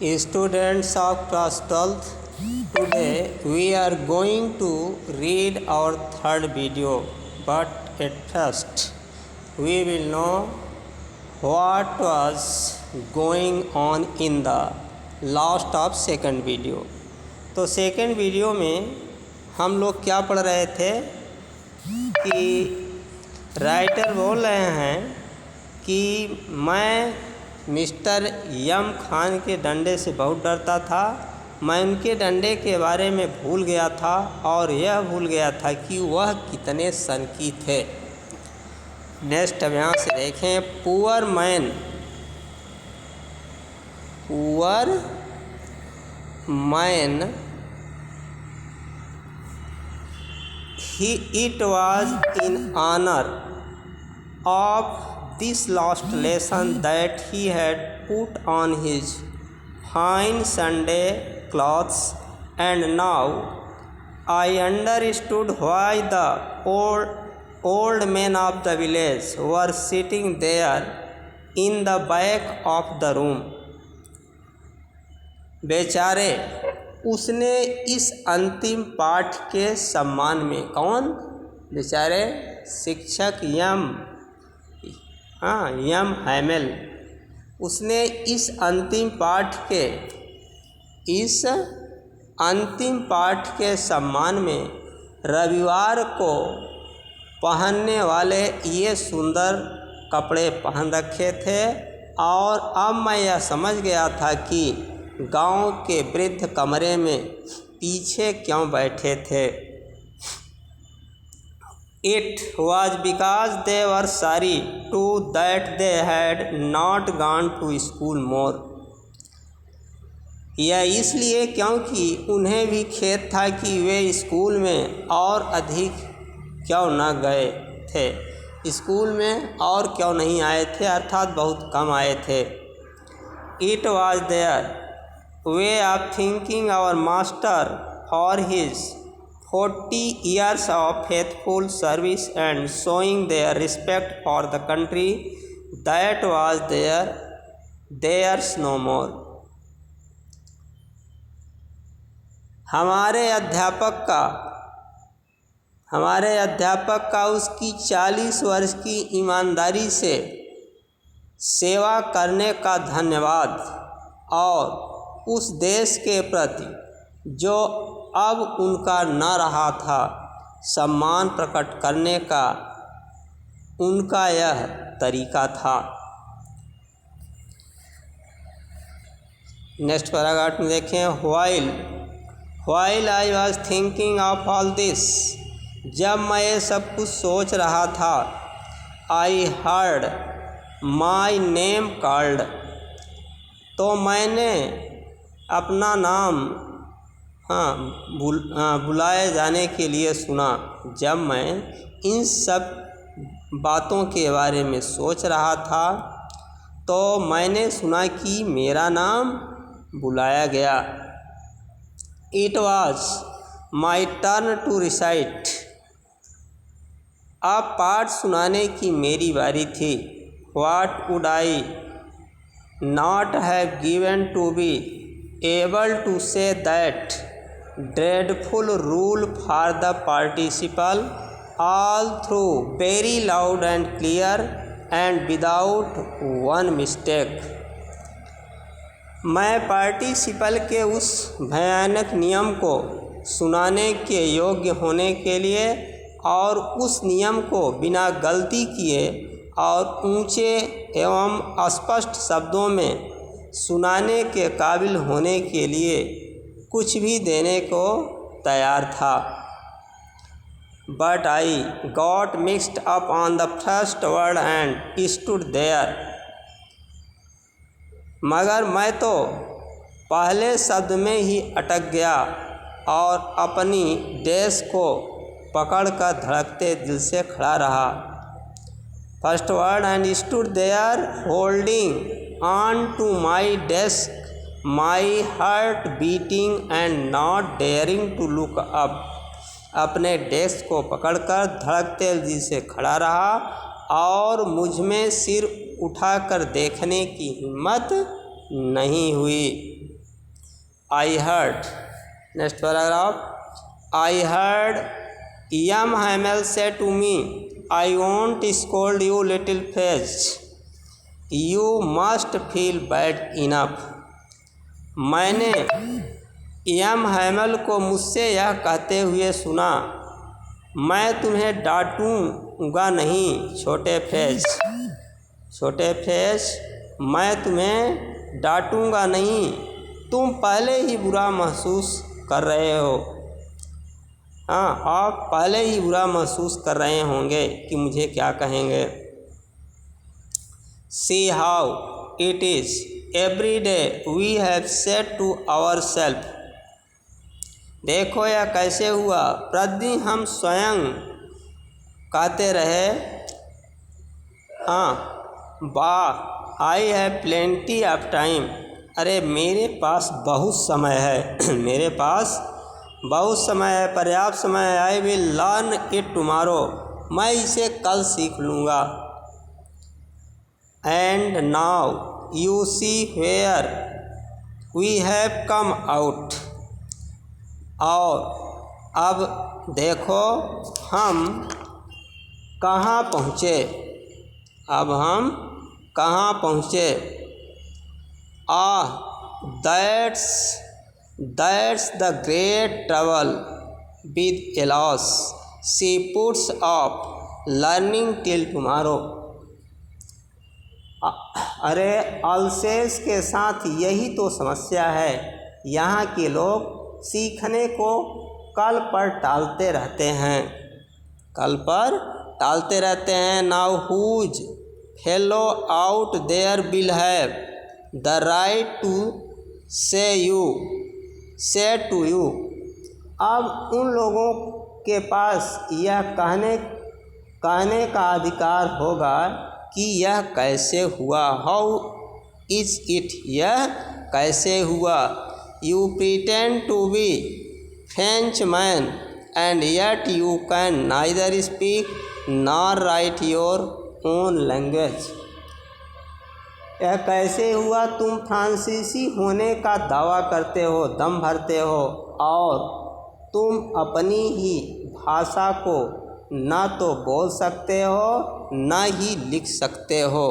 Students of class 12th, today we are going to read our third video, but at first we will know what was going on in the last of second video. तो second video में हम लोग क्या पढ़ रहे थे कि writer बोल रहे हैं कि मैं मिस्टर यम खान के डंडे से बहुत डरता था। मैं उनके डंडे के बारे में भूल गया था और यह भूल गया था कि वह कितने सनकी थे। नेक्स्ट अब यहाँ से देखें, poor man it was in honor of this last lesson that he had put on his fine Sunday clothes, and now I understood why the old men of the village were sitting there in the back of the room. बेचारे, उसने इस अंतिम पाठ के सम्मान में, कौन बेचारे, शिक्षक यम हैमेल, उसने इस अंतिम पाठ के सम्मान में रविवार को पहनने वाले ये सुंदर कपड़े पहन रखे थे। और अब मैं यह समझ गया था कि गांव के वृद्ध कमरे में पीछे क्यों बैठे थे। It was because they were sorry too that they had not gone to school more. यह इसलिए क्योंकि उन्हें भी खेद था कि वे स्कूल में और अधिक क्यों न गए थे, स्कूल में और क्यों नहीं आए थे, अर्थात बहुत कम आए थे। It was their way of thanking our master for his 40 years of faithful service and showing their respect for the country that was theirs no more. हमारे अध्यापक का उसकी 40 वर्ष की ईमानदारी से सेवा करने का धन्यवाद और उस देश के प्रति जो अब उनका न रहा था सम्मान प्रकट करने का उनका यह तरीका था। नेक्स्ट पैराग्राफ में देखें, while I was thinking of all this, जब मैं ये सब कुछ सोच रहा था, I heard my name called, तो मैंने अपना नाम बुलाए जाने के लिए सुना। जब मैं इन सब बातों के बारे में सोच रहा था तो मैंने सुना कि मेरा नाम बुलाया गया। It was my turn to recite, अब पाठ सुनाने की मेरी बारी थी। What would I not have given to be able to say that dreadful rule for the participle all through very loud and clear and without one mistake. मैं participle के उस भयानक नियम को सुनाने के योग्य होने के लिए और उस नियम को बिना गलती किए और ऊंचे एवं स्पष्ट शब्दों में सुनाने के काबिल होने के लिए कुछ भी देने को तैयार था। But I got mixed up on the first word and stood there. मगर मैं तो पहले शब्द में ही अटक गया और अपनी डेस्क को पकड़कर धड़कते दिल से खड़ा रहा। First word and stood there holding on to my desk, my heart beating and not daring to look up. अपने डेस्क को पकड़कर धड़कते दिल से खड़ा रहा और मुझ में सिर उठाकर देखने की हिम्मत नहीं हुई। I heard, next paragraph, I heard M Hamel say to me, I won't scold you little Franz, you must feel bad enough. मैंने यम हैमल को मुझसे यह कहते हुए सुना, मैं तुम्हें डांटूंगा नहीं छोटे फेज, छोटे फेज, मैं तुम्हें डांटूंगा नहीं, तुम पहले ही बुरा महसूस कर रहे हो। हाँ, आप पहले ही बुरा महसूस कर रहे होंगे कि मुझे क्या कहेंगे। See how it is every day we have said to our self, देखो यह कैसे हुआ, प्रतिदिन हम स्वयं कहते रहे, हाँ वाह, I have plenty of time, अरे मेरे पास बहुत समय है मेरे पास बहुत समय है, पर्याप्त समय है। I will learn it tomorrow, मैं इसे कल सीख लूँगा। And now you see where we have come out, और अब देखो हम कहाँ पहुँचे, अब हम कहाँ पहुँचे। That's the great trouble with Alsace, she puts off learning till tomorrow. अरे अल्सेस के साथ यही तो समस्या है, यहाँ के लोग सीखने को कल पर टालते रहते हैं, कल पर टालते रहते हैं। Now whose fellow out there will have the right to say to you, अब उन लोगों के पास यह कहने का अधिकार होगा कि यह कैसे हुआ। हाउ इज इट, यह कैसे हुआ। You pretend to be French man and yet you can neither speak nor write your own language, यह कैसे हुआ, तुम फ्रांसीसी होने का दावा करते हो, दम भरते हो, और तुम अपनी ही भाषा को न तो बोल सकते हो न ही लिख सकते हो,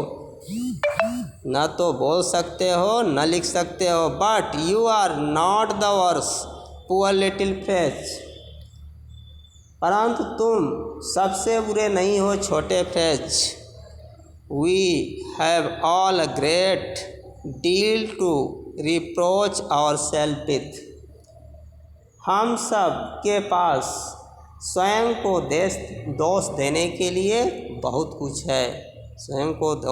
न तो बोल सकते हो न लिख सकते हो। But you are not the worse poor little French, परंतु तुम सबसे बुरे नहीं हो छोटे French. We have all a great deal to reproach our self with, हम सब के पास स्वयं को दोष देने के लिए बहुत कुछ है, स्वयं को दोष